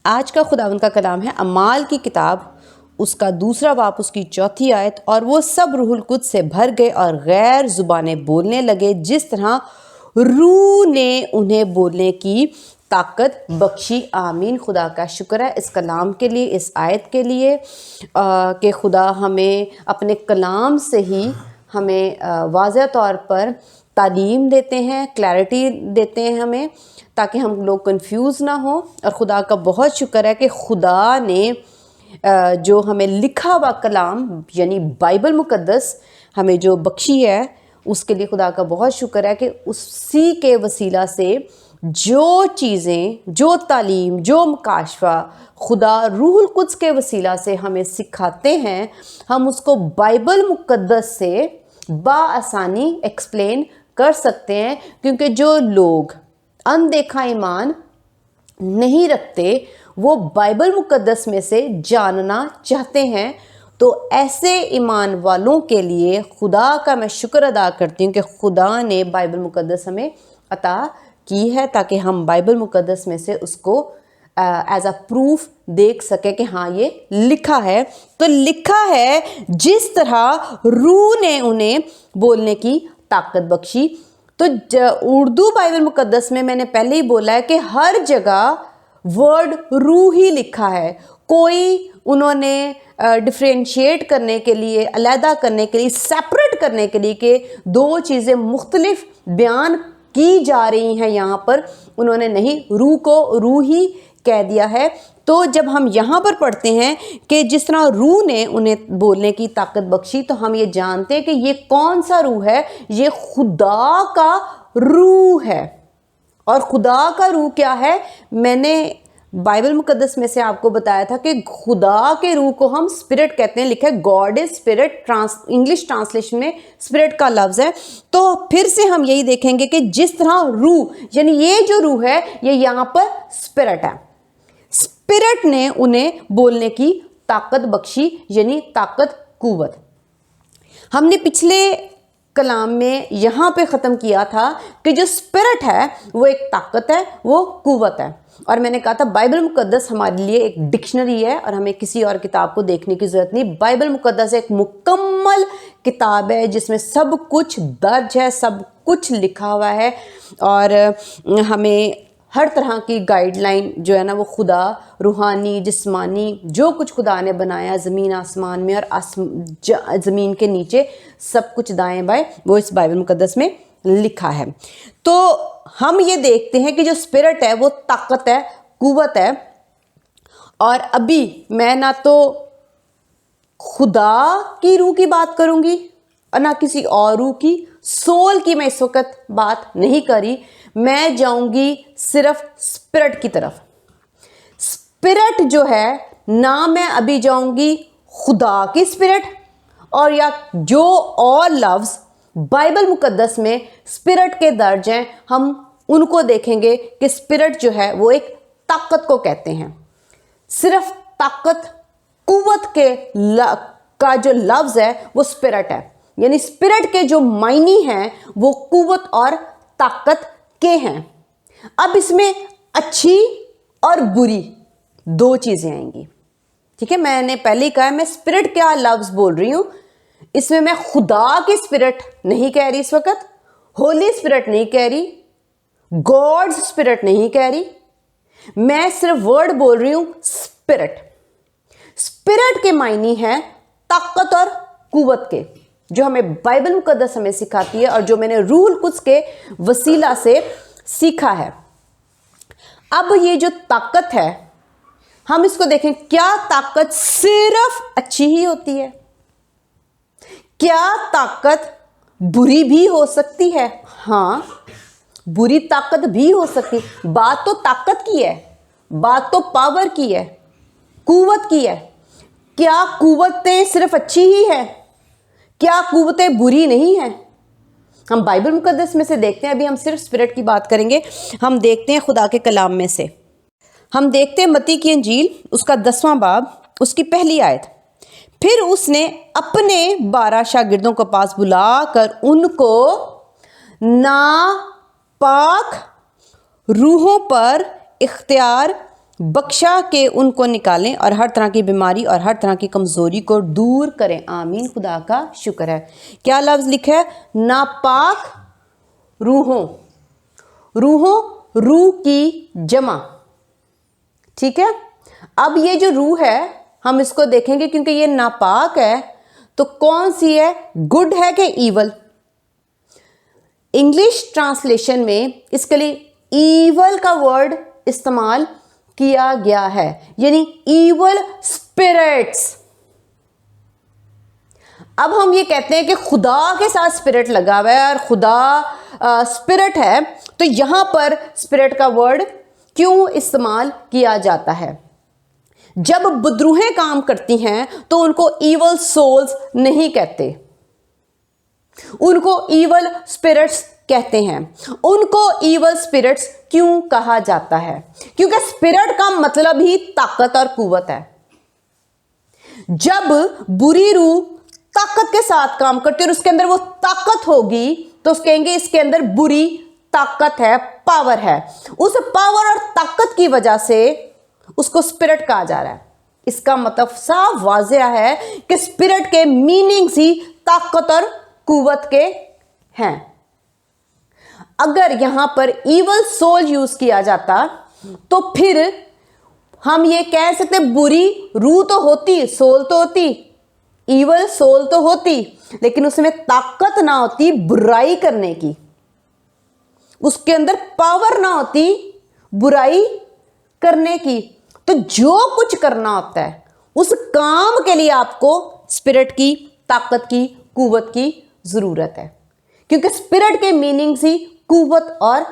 آج کا خداوند کا کلام ہے اعمال کی کتاب، اس کا دوسرا باب، اس کی 4 آیت۔ اور وہ سب روح القدس سے بھر گئے اور غیر زبانیں بولنے لگے، جس طرح روح نے انہیں بولنے کی طاقت بخشی۔ آمین۔ خدا کا شکر ہے اس کلام کے لیے، اس آیت کے لیے کہ خدا ہمیں اپنے کلام سے ہی ہمیں واضح طور پر تعلیم دیتے ہیں، کلیرٹی دیتے ہیں ہمیں، تاکہ ہم لوگ کنفیوز نہ ہوں۔ اور خدا کا بہت شکر ہے کہ خدا نے جو ہمیں لکھا ہوا کلام یعنی بائبل مقدس ہمیں جو بخشی ہے، اس کے لیے خدا کا بہت شکر ہے کہ اسی کے وسیلہ سے جو چیزیں، جو تعلیم، جو مکاشفہ خدا روح القدس کے وسیلہ سے ہمیں سکھاتے ہیں، ہم اس کو بائبل مقدس سے بآسانی ایکسپلین کر سکتے ہیں، کیونکہ جو لوگ اندیکھا ایمان نہیں رکھتے وہ بائبل مقدس میں سے جاننا چاہتے ہیں۔ تو ایسے ایمان والوں کے لیے خدا کا میں شکر ادا کرتی ہوں کہ خدا نے بائبل مقدس ہمیں عطا کی ہے، تاکہ ہم بائبل مقدس میں سے اس کو ایز اے پروف دیکھ سکیں کہ ہاں یہ لکھا ہے۔ تو لکھا ہے جس طرح روح نے انہیں بولنے کی طاقت بخشی۔ تو اردو بائبل مقدس میں نے پہلے ہی بولا ہے کہ ہر جگہ ورڈ روح ہی لکھا ہے، کوئی انہوں نے ڈفرینشیٹ کرنے کے لیے، علیحدہ کرنے کے لیے، سیپریٹ کرنے کے لیے کہ دو چیزیں مختلف بیان کی جا رہی ہیں یہاں پر، انہوں نے نہیں، روح کو روح ہی کہہ دیا ہے۔ تو جب ہم یہاں پر پڑھتے ہیں کہ جس طرح روح نے انہیں بولنے کی طاقت بخشی، تو ہم یہ جانتے ہیں کہ یہ کون سا روح ہے؟ یہ خدا کا روح ہے۔ اور خدا کا روح کیا ہے؟ میں نے بائبل مقدس میں سے آپ کو بتایا تھا کہ خدا کے روح کو ہم اسپرٹ کہتے ہیں، لکھا ہے God is spirit, English translation میں اسپرٹ کا لفظ ہے۔ تو پھر سے ہم یہی دیکھیں گے کہ جس طرح روح، یعنی یہ جو روح ہے یہ یہاں پر اسپرٹ ہے، اسپرٹ نے انہیں بولنے کی طاقت بخشی، یعنی طاقت، قوت۔ ہم نے پچھلے کلام میں یہاں پہ ختم کیا تھا کہ جو اسپرٹ ہے وہ ایک طاقت ہے، وہ قوت ہے۔ اور میں نے کہا تھا بائبل مقدس ہمارے لیے ایک ڈکشنری ہے اور ہمیں کسی اور کتاب کو دیکھنے کی ضرورت نہیں۔ بائبل مقدس ایک مکمل کتاب ہے جس میں سب کچھ درج ہے، سب کچھ لکھا ہوا ہے، اور ہمیں ہر طرح کی گائیڈ لائن جو ہے نا وہ خدا، روحانی، جسمانی، جو کچھ خدا نے بنایا زمین آسمان میں اور زمین کے نیچے، سب کچھ دائیں بائیں وہ اس بائبل مقدس میں لکھا ہے۔ تو ہم یہ دیکھتے ہیں کہ جو اسپرٹ ہے وہ طاقت ہے، قوت ہے۔ اور ابھی میں نہ تو خدا کی روح کی بات کروں گی اور نہ کسی اور روح کی، سول کی میں اس وقت بات نہیں کری، میں جاؤں گی صرف اسپرٹ کی طرف۔ اسپرٹ جو ہے، نہ میں ابھی جاؤں گی خدا کی اسپرٹ، اور یا جو اور لفظ بائبل مقدس میں اسپرٹ کے درج ہیں ہم ان کو دیکھیں گے کہ اسپرٹ جو ہے وہ ایک طاقت کو کہتے ہیں۔ صرف طاقت، قوت کا جو لفظ ہے وہ اسپرٹ ہے، یعنی اسپرٹ کے جو معنی ہیں وہ قوت اور طاقت کے ہیں۔ اب اس میں اچھی اور بری دو چیزیں آئیں گی، ٹھیک ہے؟ میں نے پہلے ہی کہا ہے میں اسپرٹ کیا لفظ بول رہی ہوں، اس میں خدا کی اسپرٹ نہیں کہہ رہی، اس وقت ہولی اسپرٹ نہیں کہہ رہی، گاڈ اسپرٹ نہیں کہہ رہی، میں صرف ورڈ بول رہی ہوں اسپرٹ۔ اسپرٹ کے معنی ہیں طاقت اور قوت کے، جو ہمیں بائبل مقدس ہمیں سکھاتی ہے اور جو میں نے روح القدس کے وسیلہ سے سیکھا ہے۔ اب یہ جو طاقت ہے، ہم اس کو دیکھیں، کیا طاقت صرف اچھی ہی ہوتی ہے؟ کیا طاقت بری بھی ہو سکتی ہے؟ ہاں، بری طاقت بھی ہو سکتی۔ بات تو طاقت کی ہے، بات تو پاور کی ہے، قوت کی ہے۔ کیا قوتیں صرف اچھی ہی ہیں؟ کیا قوتیں بری نہیں ہیں؟ ہم بائبل مقدس میں سے دیکھتے ہیں، ابھی ہم صرف اسپرٹ کی بات کریں گے۔ ہم دیکھتے ہیں خدا کے کلام میں سے، ہم دیکھتے ہیں متی کی انجیل، اس کا 10واں باب، اس کی پہلی آیت۔ پھر اس نے اپنے 12 شاگردوں کو پاس بلا کر ان کو ناپاک روحوں پر اختیار बख्शा के उनको निकालें और हर तरह की बीमारी और हर तरह की कमज़ोरी को दूर करें। आमीन, खुदा का शुक्र है। क्या लफ्ज़ लिखा है? नापाक रूहों, रूहों रूह की जमा, ठीक है। अब ये जो रूह है हम इसको देखेंगे, क्योंकि ये नापाक है तो कौन सी है, गुड है कि ईवल? इंग्लिश ट्रांसलेशन में इसके लिए ईवल का वर्ड इस्तेमाल किया गया है, यानी ईवल स्पिरिट्स। अब हम ये कहते हैं कि खुदा के साथ स्पिरिट लगा हुआ है और खुदा स्पिरिट है, तो यहां पर स्पिरिट का वर्ड क्यों इस्तेमाल किया जाता है? जब बदरूहें काम करती हैं तो उनको ईवल सोल्स नहीं कहते, उनको ईवल स्पिरिट्स कहते हैं। उनको ईवल स्पिरिट्स क्यों कहा जाता है? क्योंकि स्पिरिट का मतलब ही ताकत और कुव्वत है। जब बुरी रूह ताकत के साथ काम करती है और उसके अंदर वो ताकत होगी तो कहेंगे इसके अंदर बुरी ताकत है, पावर है। उस पावर और ताकत की वजह से उसको स्पिरिट कहा जा रहा है। इसका मतलब साफ वाज़ेह है कि स्पिरिट के मीनिंग्स ही ताकत और कुव्वत के हैं। अगर यहां पर ईवल सोल यूज किया जाता तो फिर हम ये कह सकते बुरी रूह तो होती, सोल तो होती, ईवल सोल तो होती, लेकिन उसमें ताकत ना होती बुराई करने की, उसके अंदर पावर ना होती बुराई करने की। तो जो कुछ करना होता है उस काम के लिए आपको स्पिरिट की, ताकत की, कुव्वत की जरूरत है, क्योंकि स्पिरिट के मीनिंग्स ही कुव्वत और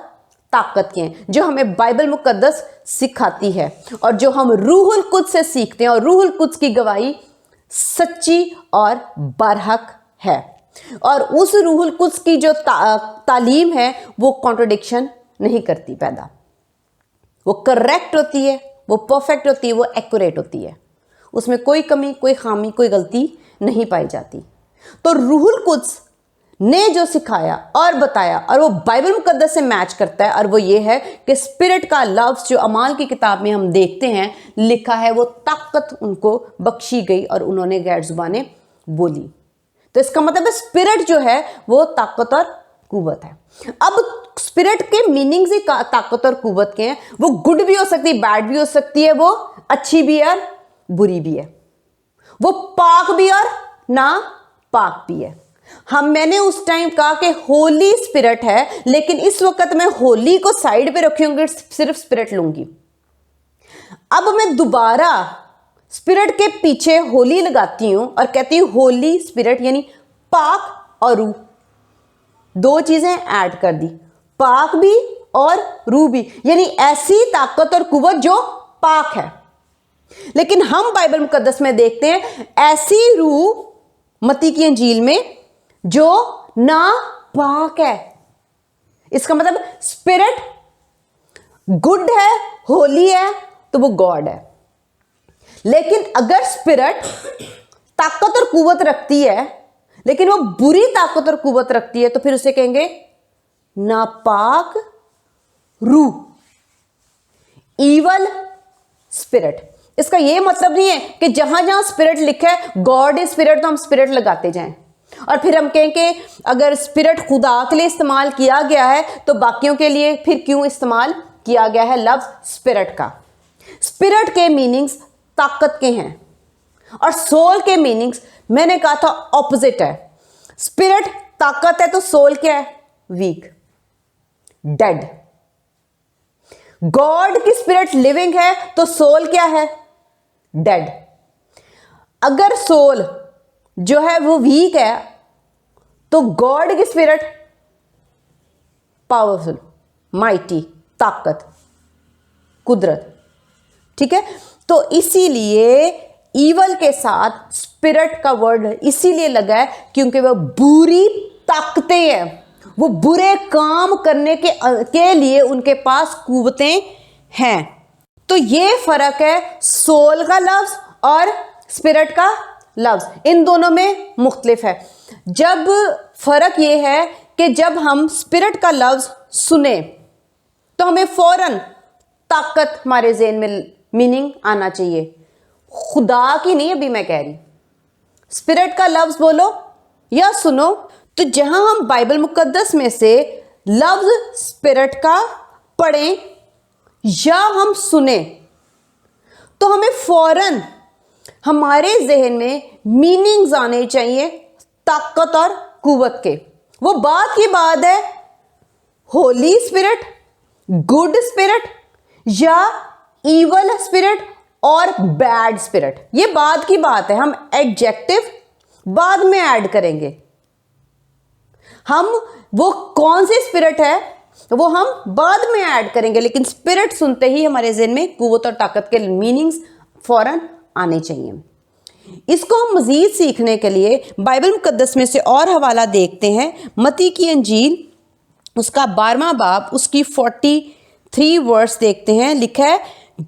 ताकत के हैं, जो हमें बाइबल मुकद्दस सिखाती है और जो हम रूहुल कुद्स से सीखते हैं। और रूहुल कुद्स की गवाही सच्ची और बरहक है, और उस रूहुल कुद्स की जो तालीम है वो कॉन्ट्रडिक्शन नहीं करती पैदा, वो करेक्ट होती है, वो परफेक्ट होती है, वो एक्यूरेट होती है, उसमें कोई कमी, कोई खामी, कोई गलती नहीं पाई जाती। तो रूहुल कुद्स ने जो सिखाया और बताया और वो बाइबल मुकद्दस से मैच करता है, और वो ये है कि स्पिरिट का लफ्ज़ जो अमाल की किताब में हम देखते हैं लिखा है, वो ताकत उनको बख्शी गई और उन्होंने गैर जुबानें बोली। तो इसका मतलब है स्पिरिट जो है वो ताकत और कुव्वत है। अब स्पिरिट के मीनिंग्स ही ताकत और कुव्वत के हैं। वो गुड भी हो सकती है, बैड भी हो सकती है, वो अच्छी भी है और बुरी भी है, वो पाक भी और ना पाक भी है। मैंने उस टाइम कहा कि होली स्पिरिट है, लेकिन इस वक्त मैं होली को साइड पे रखूंगी, सिर्फ स्पिरिट लूंगी। अब मैं दोबारा स्पिरिट के पीछे होली लगाती हूं और कहती हूं होली स्पिरिट, यानी पाक और रूह, दो चीजें ऐड कर दी, पाक भी और रूह भी, यानी ऐसी ताकत और कुव्वत जो पाक है। लेकिन हम बाइबल मुकद्दस में देखते हैं ऐसी रूह मत्ती की इंजील में जो ना पाक है। इसका मतलब स्पिरिट गुड है, होली है, तो वो गॉड है। लेकिन अगर स्पिरिट ताकत और कुव्वत रखती है लेकिन वो बुरी ताकत और कुव्वत रखती है तो फिर उसे कहेंगे नापाक रूह, ईवल स्पिरिट। इसका यह मतलब नहीं है कि जहां जहां स्पिरिट लिखा है गॉड इज स्पिरिट तो हम स्पिरिट लगाते जाएं, और फिर हम कहें कि अगर स्पिरिट खुदा के लिए इस्तेमाल किया गया है तो बाकियों के लिए फिर क्यों इस्तेमाल किया गया है लफ्ज स्पिरिट का। स्पिरिट के मीनिंग्स ताकत के हैं और सोल के मीनिंग्स मैंने कहा था ऑपोजिट है। स्पिरिट ताकत है तो सोल क्या है? Weak, dead. गॉड की स्पिरिट लिविंग है तो सोल क्या है? डेड। अगर सोल जो है वो वीक है तो गॉड की स्पिरिट पावरफुल, माइटी, ताकत, कुदरत। ठीक है, तो इसीलिए ईवल के साथ स्पिरिट का वर्ड इसीलिए लगा है क्योंकि वह बुरी ताकतें हैं, वो बुरे काम करने के लिए उनके पास कुव्वतें हैं। तो ये फर्क है सोल का लफ्ज और स्पिरिट का लफ्ज, इन दोनों में मुख्तलिफ है। जब फर्क ये है कि जब हम स्पिरिट का लफ्ज सुने तो हमें फौरन ताकत हमारे ज़हन में मीनिंग आना चाहिए, खुदा की नहीं अभी मैं कह रही। स्पिरिट का लफ्ज बोलो या सुनो। तो जहां हम बाइबल मुकद्दस में से लफ्ज स्पिरिट का पढ़ें या हम सुने तो हमें फौरन हमारे जहन में मीनिंग्स आने चाहिए ताकत और कुव्वत के। वो बात की बात है होली स्पिरिट, गुड स्पिरिट या इवल स्पिरिट और बैड स्पिरिट, ये बात की बात है। हम एडजेक्टिव बाद में ऐड करेंगे। हम वो कौन सी स्पिरिट है वो हम बाद में ऐड करेंगे, लेकिन स्पिरिट सुनते ही हमारे ज़हन में कुव्वत और ताकत के मीनिंग्स फौरन आने चाहिए। इसको हम मज़ीद सीखने के लिए बाइबल मुकद्दस में से और हवाला देखते हैं। मत्ती की अंजील उसका 12वां बाब उसकी 43 वर्स देखते हैं। लिखा है,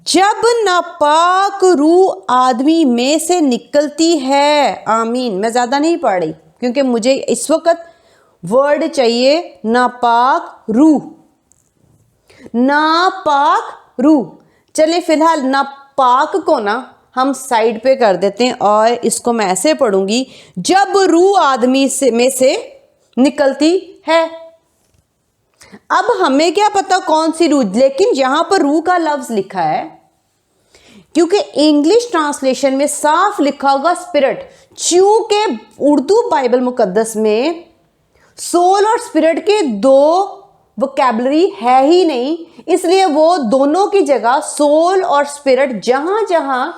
जब नापाक रूह आदमी में से निकलती है, आमीन। मैं ज़्यादा नहीं पढ़ रही क्योंकि मुझे इस वक्त वर्ड चाहिए नापाक रूह, नापाक रूह। चले फिलहाल नापाक को ना हम साइड पे कर देते हैं और इसको मैं ऐसे पढ़ूंगी, जब रूह आदमी में से निकलती है। अब हमें क्या पता कौन सी रूह, लेकिन यहां पर रूह का लफ्ज लिखा है क्योंकि इंग्लिश ट्रांसलेशन में साफ लिखा होगा स्पिरिट। चूंकि उर्दू बाइबल मुकद्दस में सोल और स्पिरिट के दो वोकैबुलरी है ही नहीं, इसलिए वो दोनों की जगह सोल और स्पिरिट जहां जहां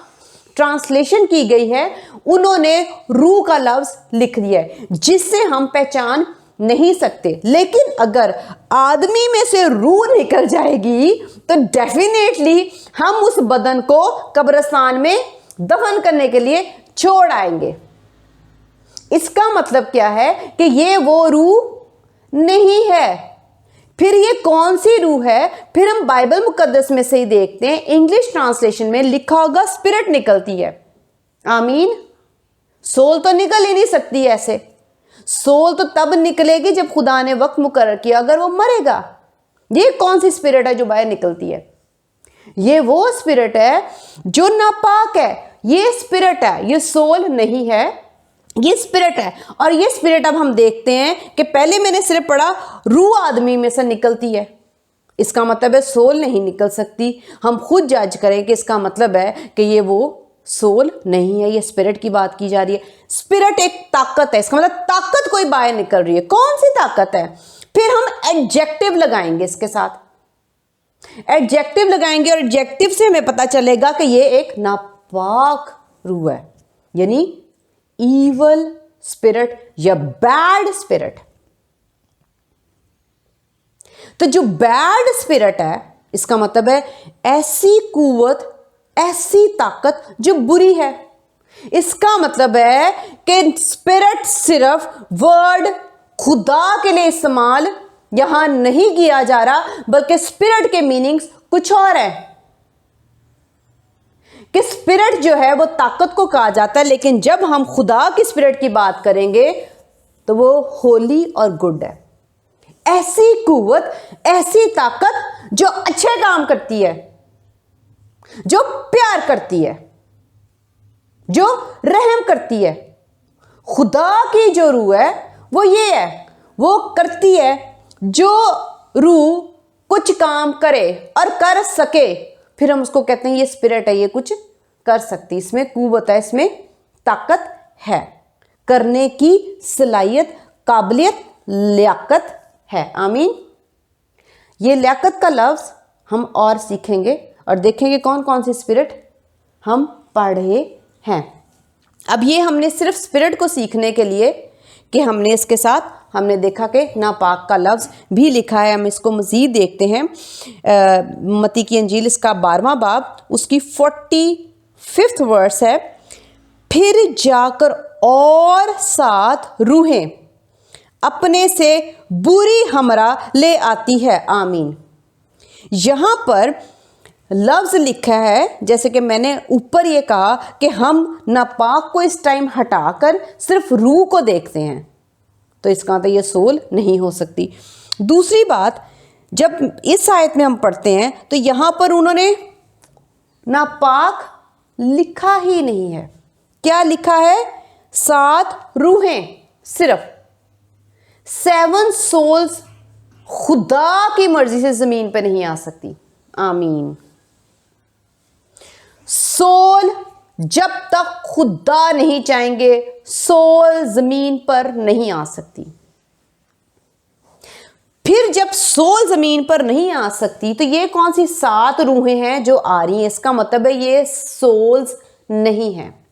ट्रांसलेशन की गई है उन्होंने रूह का लफ्ज लिख दिया है, जिससे हम पहचान नहीं सकते। लेकिन अगर आदमी में से रूह निकल जाएगी तो डेफिनेटली हम उस बदन को कब्रिस्तान में दफन करने के लिए छोड़ आएंगे। इसका मतलब क्या है कि ये वो रूह नहीं है। फिर ये कौन सी रूह है? फिर हम बाइबल मुकद्दस में से ही देखते हैं, इंग्लिश ट्रांसलेशन में लिखा होगा स्पिरिट निकलती है, आमीन। सोल तो निकल ही नहीं सकती ऐसे। सोल तो तब निकलेगी जब खुदा ने वक्त मुकर्रर किया, अगर वो मरेगा। ये कौन सी स्पिरिट है जो बाहर निकलती है? ये वो स्पिरिट है जो नापाक है। ये स्पिरिट है, ये सोल नहीं है, ये स्पिरिट है। और ये स्पिरिट अब हम देखते हैं कि पहले मैंने सिर्फ पढ़ा रूह आदमी में से निकलती है, इसका मतलब है सोल नहीं निकल सकती। हम खुद जज करें कि इसका मतलब है कि ये वो सोल नहीं है, ये स्पिरिट की बात की जा रही है। स्पिरिट एक ताकत है, इसका मतलब ताकत कोई बाहर निकल रही है। कौन सी ताकत है? फिर हम एडजेक्टिव लगाएंगे, इसके साथ एडजेक्टिव लगाएंगे और एडजेक्टिव से हमें पता चलेगा कि ये एक नापाक रूह है, यानी ईवल स्पिरिट या बैड स्पिरिट। तो जो बैड स्पिरिट है इसका मतलब है ऐसी कुव्वत, ऐसी ताकत जो बुरी है। इसका मतलब है कि स्पिरिट सिर्फ वर्ड खुदा के लिए इस्तेमाल यहां नहीं किया जा रहा, बल्कि स्पिरिट के मीनिंग्स कुछ और है। कि स्पिरिट जो है वो ताकत को कहा जाता है, लेकिन जब हम खुदा की स्पिरिट की बात करेंगे तो वो होली और गुड है। ऐसी कुव्वत, ऐसी ताकत जो अच्छे काम करती है, जो प्यार करती है, जो रहम करती है। खुदा की जो रूह है वो ये है, वो करती है। जो रूह कुछ काम करे और कर सके, फिर हम उसको कहते हैं ये स्पिरिट है, ये कुछ कर सकती, इसमें कुव्वत है, इसमें ताकत है, करने की सलाहियत, काबिलियत, लियाकत है, आमीन। ये लियाकत का लफ्ज हम और सीखेंगे और देखेंगे कौन कौन सी स्पिरिट हम पढ़ रहे हैं। अब ये हमने सिर्फ स्पिरिट को सीखने के लिए कि हमने इसके साथ हमने देखा कि नापाक का लफ्ज़ भी लिखा है। हम इसको मज़ीद देखते हैं। मत्ती की अंजील इसका 12वां बाब उसकी 45 वर्स है, फिर जाकर और 7 रूहें अपने से बुरी हमरा ले आती है, आमीन। यहाँ पर लफ्ज़ लिखा है, जैसे कि मैंने ऊपर ये कहा कि हम नापाक को इस टाइम हटाकर सिर्फ रूह को देखते हैं, तो इसका तो ये सोल नहीं हो सकती। दूसरी बात, जब इस आयत में हम पढ़ते हैं तो यहाँ पर उन्होंने नापाक लिखा ही नहीं है। क्या लिखा है? 7 रूहें, सिर्फ 7 souls खुदा की मर्जी से जमीन पर नहीं आ सकती। आमीन। सोल जब तक खुदा नहीं चाहेंगे, सोल जमीन पर नहीं आ सकती। फिर जब सोल जमीन पर नहीं आ सकती तो ये कौन सी 7 रूहें हैं जो आ रही हैं? इसका मतलब है ये सोल्स नहीं हैं,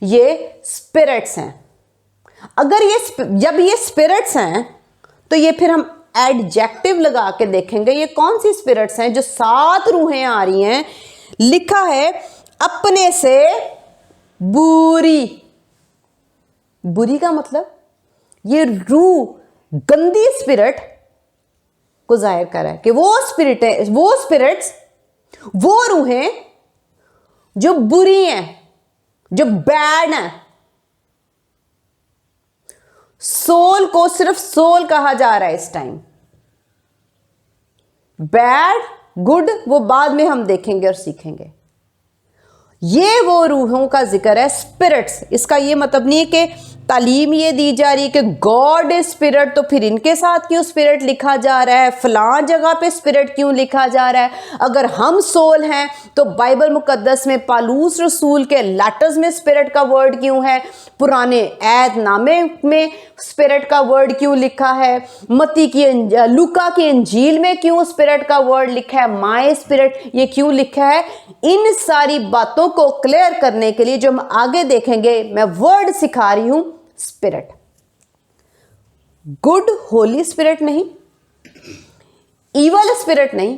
ये स्पिरिट्स हैं। अगर जब ये स्पिरिट्स हैं तो ये फिर हम एडजेक्टिव लगा के देखेंगे ये कौन सी स्पिरिट्स हैं जो 7 रूहें आ रही हैं। लिखा है अपने से बुरी। बुरी का मतलब ये रूह गंदी स्पिरिट को जाहिर कर रहा है कि वो स्पिरिट्स, वो रूहें जो बुरी हैं, जो बैड हैं। सोल को सिर्फ सोल कहा जा रहा है इस टाइम। बैड गुड वो बाद में हम देखेंगे और सीखेंगे। ये वो रूहों का जिक्र है, स्पिरिट्स। इसका ये मतलब नहीं है कि तालीम ये दी जा रही है कि गॉड इज स्पिरिट तो फिर इनके साथ क्यों स्पिरिट लिखा जा रहा है, फलां जगह पे स्पिरिट क्यों लिखा जा रहा है। अगर हम सोल हैं तो बाइबल मुकद्दस में पालूस रसूल के लेटर्स में स्पिरिट का वर्ड क्यों है, पुराने ऐद नामे में स्पिरिट का वर्ड क्यों लिखा है, लूका की इंजील में क्यों स्पिरिट का वर्ड लिखा है, माय स्पिरिट ये क्यों लिखा है। इन सारी बातों को क्लियर करने के लिए जो हम आगे देखेंगे, मैं वर्ड सिखा रही हूं स्पिरिट। गुड होली स्पिरिट नहीं, इवल स्पिरिट नहीं,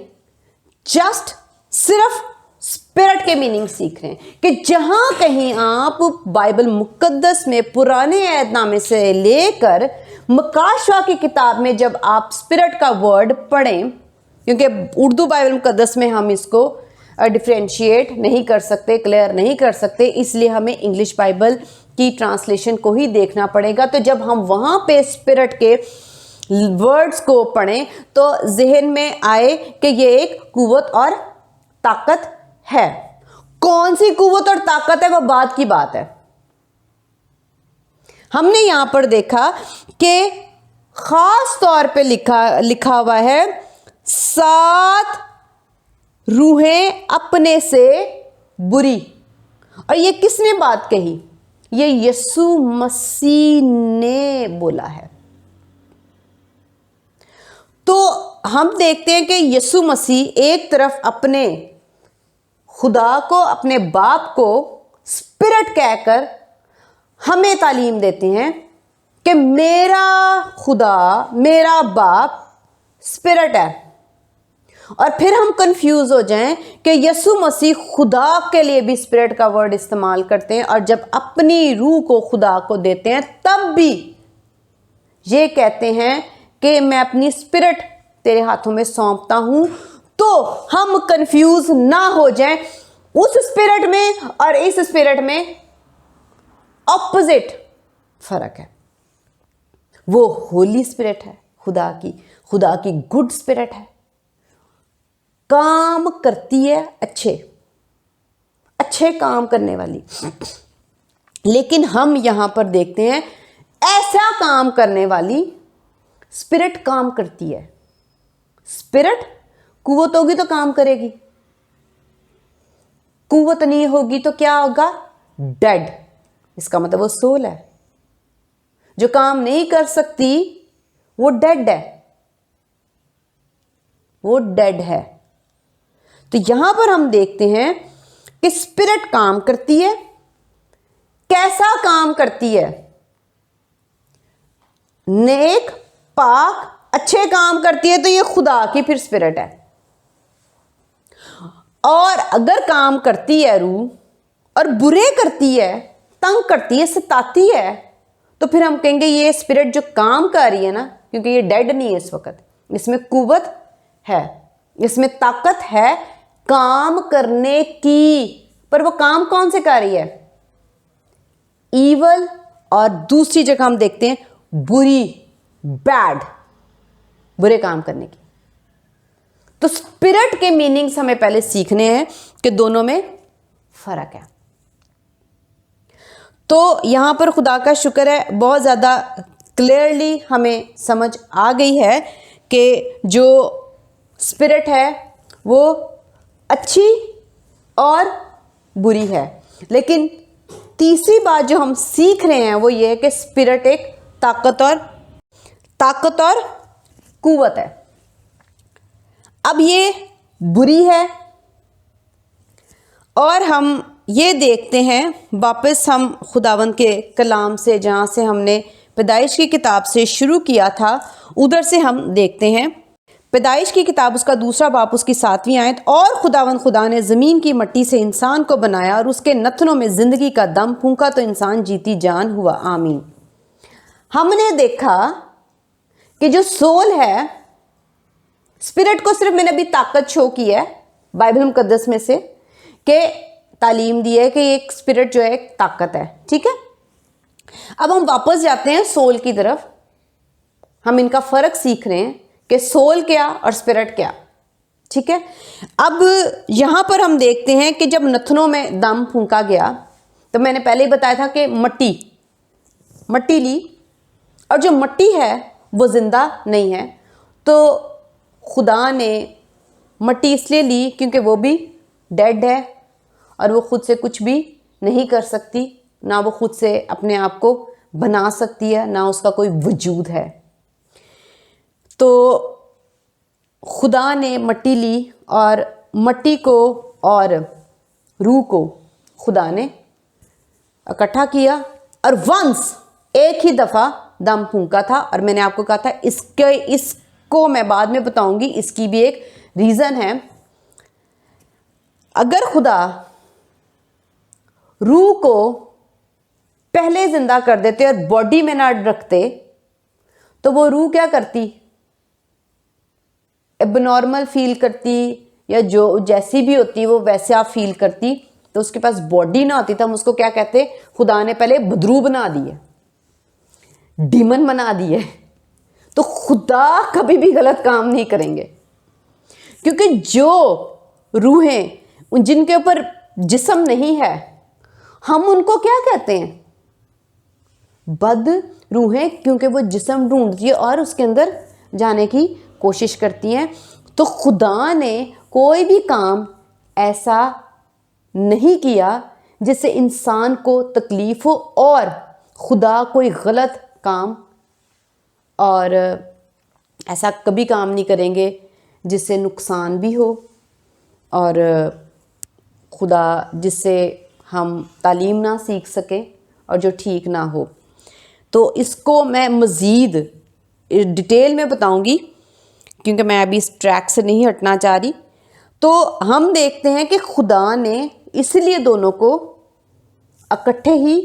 जस्ट सिर्फ स्पिरिट के मीनिंग सीख रहे हैं कि जहां कहीं आप बाइबल मुकद्दस में पुराने ऐदनामे से लेकर मकाशवा की किताब में जब आप स्पिरिट का वर्ड पढ़ें, क्योंकि उर्दू बाइबल मुकद्दस में हम इसको डिफ्रेंशिएट नहीं कर सकते, क्लियर नहीं कर सकते, इसलिए हमें इंग्लिश बाइबल की ट्रांसलेशन को ही देखना पड़ेगा। तो जब हम वहां पे स्पिरिट के वर्ड्स को पढ़ें तो जहन में आए कि ये एक कुव्वत और ताकत है। कौन सी कुव्वत और ताकत है वो बात की बात है। हमने यहां पर देखा कि खास तौर पे लिखा हुआ है 7 रूहें अपने से बुरी। और ये किसने बात कही? ये यीशु मसीह ने बोला है। तो हम देखते हैं कि यीशु मसीह एक तरफ अपने खुदा को, अपने बाप को स्पिरिट कहकर हमें तालीम देते हैं कि मेरा खुदा, मेरा बाप स्पिरिट है। और फिर हम कंफ्यूज हो जाएं कि यीशु मसीह खुदा के लिए भी स्पिरिट का वर्ड इस्तेमाल करते हैं और जब अपनी रूह को खुदा को देते हैं तब भी ये कहते हैं कि मैं अपनी स्पिरिट तेरे हाथों में सौंपता हूं। तो हम कंफ्यूज ना हो जाएं, उस स्पिरिट में और इस स्पिरिट में ऑपोजिट फर्क है। वो होली स्पिरिट है, खुदा की गुड स्पिरिट है, काम करती है अच्छे काम करने वाली। लेकिन हम यहां पर देखते हैं ऐसा काम करने वाली स्पिरिट काम करती है। स्पिरिट कुव्वत होगी तो काम करेगी, कुव्वत नहीं होगी तो क्या होगा? डेड। इसका मतलब वो सोल है जो काम नहीं कर सकती, वो डेड है, वो डेड है। तो यहां पर हम देखते हैं कि स्पिरिट काम करती है। कैसा काम करती है? नेक, पाक, अच्छे काम करती है। तो ये खुदा की फिर स्पिरिट है। और अगर काम करती है रूह और बुरे करती है, तंग करती है, सताती है, तो फिर हम कहेंगे ये स्पिरिट जो काम कर रही है ना, क्योंकि ये डेड नहीं है इस वक्त, इसमें कुव्वत है, इसमें ताकत है काम करने की। पर वो काम कौन से कर रही है? ईवल। और दूसरी जगह हम देखते हैं बुरी, बैड, बुरे काम करने की। تو स्पिरिट के मीनिंग्स हमें पहले सीखने हैं कि दोनों में फर्क है। तो यहां पर खुदा का शुक्र है बहुत ज़्यादा क्लियरली हमें समझ आ गई है कि जो स्पिरिट है वो अच्छी और बुरी है। लेकिन तीसरी बात जो हम सीख रहे हैं वो ये है कि स्पिरिट एक ताकत और कुव्वत है। अब ये बुरी है और हम ये देखते हैं वापस हम खुदावंद के कलाम से, जहाँ से हमने पैदाइश की किताब से शुरू किया था उधर से हम देखते हैं। पैदाइश की किताब उसका 2 बाब उसकी 7वीं आयत, और खुदावंद खुदा ने ज़मीन की मिट्टी से इंसान को बनाया और उसके नथनों में ज़िंदगी का दम फूंका तो इंसान जीती जान हुआ। आमीन। हमने देखा कि जो सोल है, स्पिरिट को सिर्फ मैंने अभी ताकत शो की है बाइबल मुकद्दस में से, कि तालीम दी है कि एक स्पिरिट जो है एक ताकत है। ठीक है, अब हम वापस जाते हैं सोल की तरफ। हम इनका फ़र्क सीख रहे हैं कि सोल क्या और स्पिरिट क्या। ठीक है, अब यहाँ पर हम देखते हैं कि जब नथनों में दम फूंका गया तो मैंने पहले ही बताया था कि मट्टी ली, और जो मट्टी है वो ज़िंदा नहीं है। तो खुदा ने मट्टी इसलिए ली क्योंकि वो भी डेड है और वो खुद से कुछ भी नहीं कर सकती, ना वो खुद से अपने आप को बना सकती है, ना उसका कोई वजूद है। तो खुदा ने मट्टी ली और मट्टी को और रूह को खुदा ने इकट्ठा किया और वंस एक ही दफ़ा दम फूंका था। और मैंने आपको कहा था इसको मैं बाद में बताऊंगी, इसकी भी एक रीज़न है। अगर खुदा रूह को पहले जिंदा कर देते और बॉडी में ना रखते तो वो रूह क्या करती? एबनॉर्मल फील करती, या जो जैसी भी होती वो वैसे आप फील करती। तो उसके पास बॉडी ना होती तो हम उसको क्या कहते? खुदा ने पहले बदरू बना दिए, डीमन बना दिए। तो खुदा कभी भी गलत काम नहीं करेंगे, क्योंकि जो रूहें जिनके ऊपर जिस्म नहीं है, हम उनको क्या कहते हैं? बद रूहें, क्योंकि वो जिस्म ढूंढती है और उसके अंदर जाने की कोशिश करती हैं। तो खुदा ने कोई भी काम ऐसा नहीं किया जिससे इंसान को तकलीफ हो, और खुदा कोई गलत काम और ऐसा कभी काम नहीं करेंगे जिससे नुकसान भी हो, और खुदा जिससे हम तालीम ना सीख सकें और जो ठीक ना हो। तो इसको मैं मज़ीद डिटेल में बताऊंगी क्योंकि मैं अभी इस ट्रैक से नहीं हटना चाह रही। तो हम देखते हैं कि खुदा ने इसलिए दोनों को इकट्ठे ही,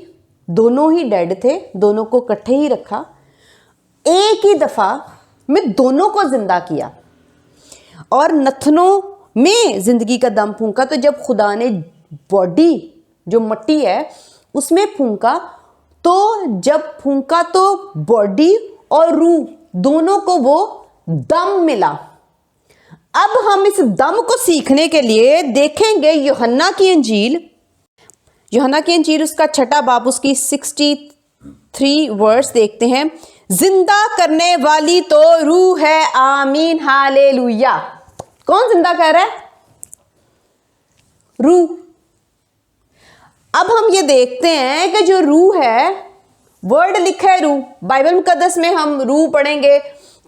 दोनों ही डेड थे, दोनों को इकट्ठे ही रखा, एक ही दफ़ा में दोनों को ज़िंदा किया और नथनों में ज़िंदगी का दम फूंका। तो जब खुदा ने बॉडी जो मट्टी है उसमें फूंका, तो जब फूंका तो बॉडी और रूह दोनों को वो दम मिला। अब हम इस दम को सीखने के लिए देखेंगे यूहन्ना की इंजील उसका 6 बाब उसकी 63 वर्स देखते हैं। जिंदा करने वाली तो रूह है, आमीन हालेलुया। कौन जिंदा कर रहा है? रूह। अब हम ये देखते हैं कि जो रूह है, वर्ड लिखा है रूह, बाइबल मुकद्दस में हम रूह पढ़ेंगे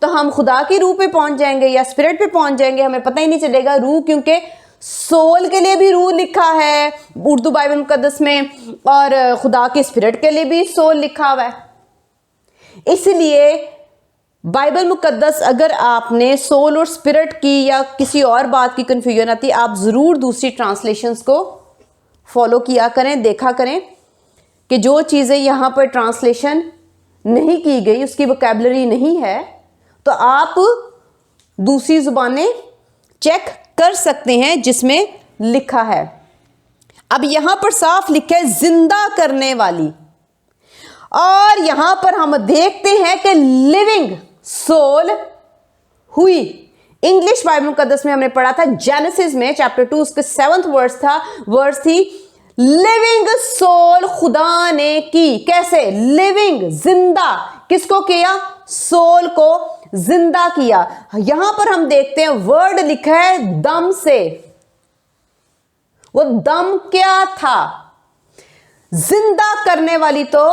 तो हम खुदा की रूह पे पहुंच जाएंगे या स्पिरिट पे पहुंच जाएंगे, हमें पता ही नहीं चलेगा। रूह, क्योंकि सोल के लिए भी रूह लिखा है उर्दू बाइबल मुकद्दस में, और खुदा के स्पिरिट के लिए भी सोल लिखा हुआ है। इसलिए बाइबल मुकद्दस, अगर आपने सोल और स्पिरिट की या किसी और बात की कन्फ्यूजन आती, आप ज़रूर दूसरी ट्रांसलेशंस को फॉलो किया करें, देखा करें कि जो चीज़ें यहाँ पर ट्रांसलेशन नहीं की गई, उसकी वोकैबुलरी नहीं है, तो आप दूसरी ज़ुबानें चेक कर सकते हैं जिसमें लिखा है। अब यहाँ पर साफ लिखा है जिंदा करने वाली, और यहाँ पर हम देखते हैं कि लिविंग सोल हुई। इंग्लिश बाइबल मुकद्दस में हमने पढ़ा था जेनेसिस में चैप्टर 2 उसके 7th वर्स थी लिविंग सोल खुदा ने की। कैसे? लिविंग, जिंदा। किसको किया? सोल को जिंदा किया। यहां पर हम देखते हैं वर्ड लिखा है दम से। वो दम क्या था? जिंदा करने वाली तो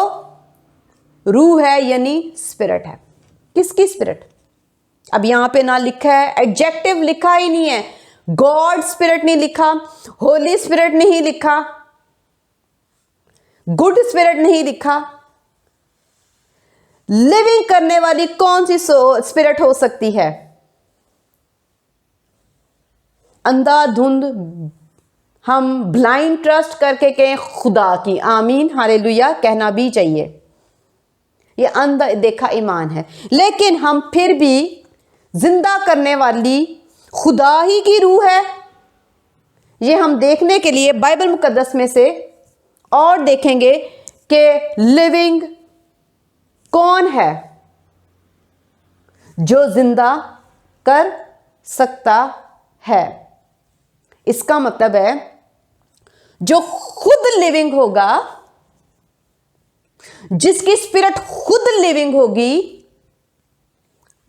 रूह है, यानी स्पिरिट है। किसकी स्पिरिट? अब यहां पे ना लिखा है, एडजेक्टिव लिखा ही नहीं है, गॉड स्पिरिट नहीं लिखा, होली स्पिरिट नहीं लिखा, गुड स्पिरिट नहीं लिखा। लिविंग करने वाली कौन सी स्पिरिट हो सकती है? अंधाधुंध हम ब्लाइंड ट्रस्ट करके कहें खुदा की, आमीन, हालेलुया कहना भी चाहिए, ये अंधा देखा ईमान है। लेकिन हम फिर भी जिंदा करने वाली खुदा ही की रूह है, ये हम देखने के लिए बाइबल मुकद्दस में से और देखेंगे कि लिविंग कौन है जो जिंदा कर सकता है। इसका मतलब है जो खुद लिविंग होगा, जिसकी स्पिरिट खुद लिविंग होगी,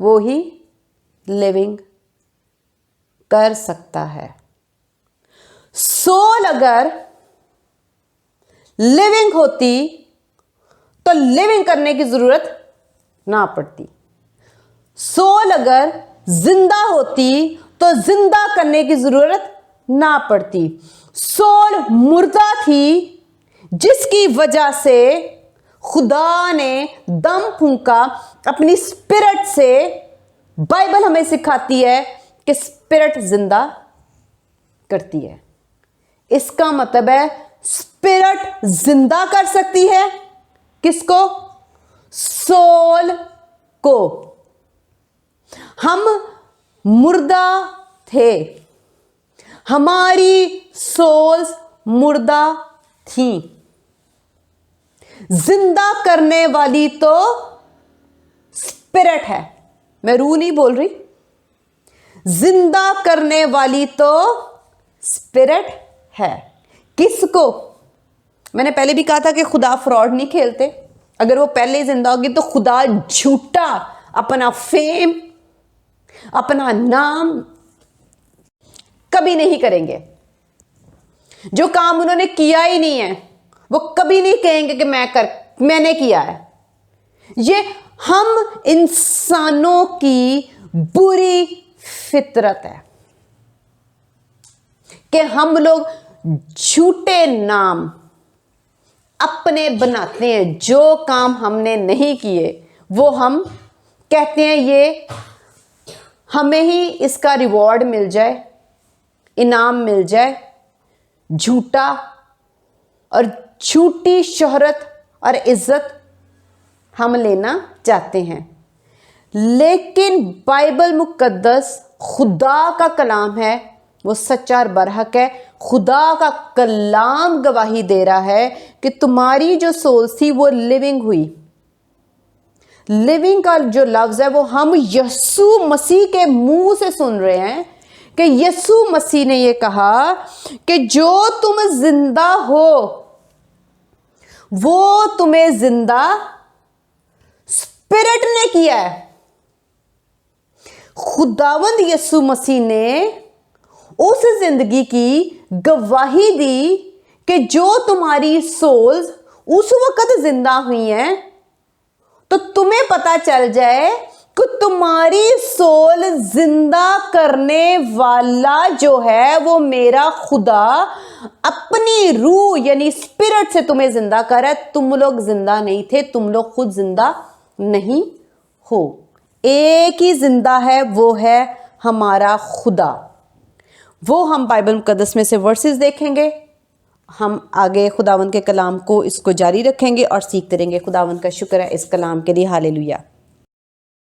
वो ही लिविंग कर सकता है। सोल अगर लिविंग होती तो लिविंग करने की जरूरत ना पड़ती। सोल अगर जिंदा होती तो जिंदा करने की जरूरत ना पड़ती। सोल मुर्दा थी जिसकी वजह से खुदा ने दम फूंका अपनी स्पिरिट से। बाइबल हमें सिखाती है कि स्पिरिट जिंदा करती है। इसका मतलब है स्पिरिट जिंदा कर सकती है। किसको? सोल को। हम मुर्दा थे, हमारी सोल्स मुर्दा थी। जिंदा करने वाली तो स्पिरिट है, मैं रूह नहीं बोल रही, जिंदा करने वाली तो स्पिरिट है। किसको? मैंने पहले भी कहा था कि खुदा फ्रॉड नहीं खेलते। अगर वो पहले जिंदा होगी तो खुदा झूठा अपना फेम, अपना नाम कभी नहीं करेंगे। जो काम उन्होंने किया ही नहीं है वो कभी नहीं कहेंगे कि मैंने किया है। ये हम इंसानों की बुरी फितरत है कि हम लोग झूठे नाम अपने बनाते हैं। जो काम हमने नहीं किए वो हम कहते हैं ये हमें ही इसका रिवॉर्ड मिल जाए, इनाम मिल जाए। झूठा और झूठी शोहरत और इज्जत हम लेना चाहते हैं। लेकिन बाइबल मुकद्दस खुदा का कलाम है, वो सच्चा और बरहक है। खुदा का कलाम गवाही दे रहा है कि तुम्हारी जो सोल थी वो लिविंग हुई। लिविंग का जो लफ्ज है वो हम यीशु मसीह के मुंह से सुन रहे हैं कि यीशु मसीह ने ये कहा कि जो तुम जिंदा हो वो तुम्हें जिंदा स्पिरिट ने किया है। खुदावंद यीशु मसीह ने उस जिंदगी की गवाही दी कि जो तुम्हारी सोल्स उस वक्त जिंदा हुई हैं, तो तुम्हें पता चल जाए कि तुम्हारी सोल जिंदा करने वाला जो है वो मेरा खुदा अपनी रूह यानी स्पिरिट से तुम्हें जिंदा कर रहा है। तुम लोग जिंदा नहीं थे, तुम लोग खुद जिंदा नहीं हो। एक ही जिंदा है, वो है हमारा खुदा। वो हम बाइबल मुकद्दस में से वर्सेस देखेंगे। हम आगे खुदावंद के कलाम को इसको जारी रखेंगे और सीखते रहेंगे। खुदावंद का शुक्र है इस कलाम के लिए, हालेलुया।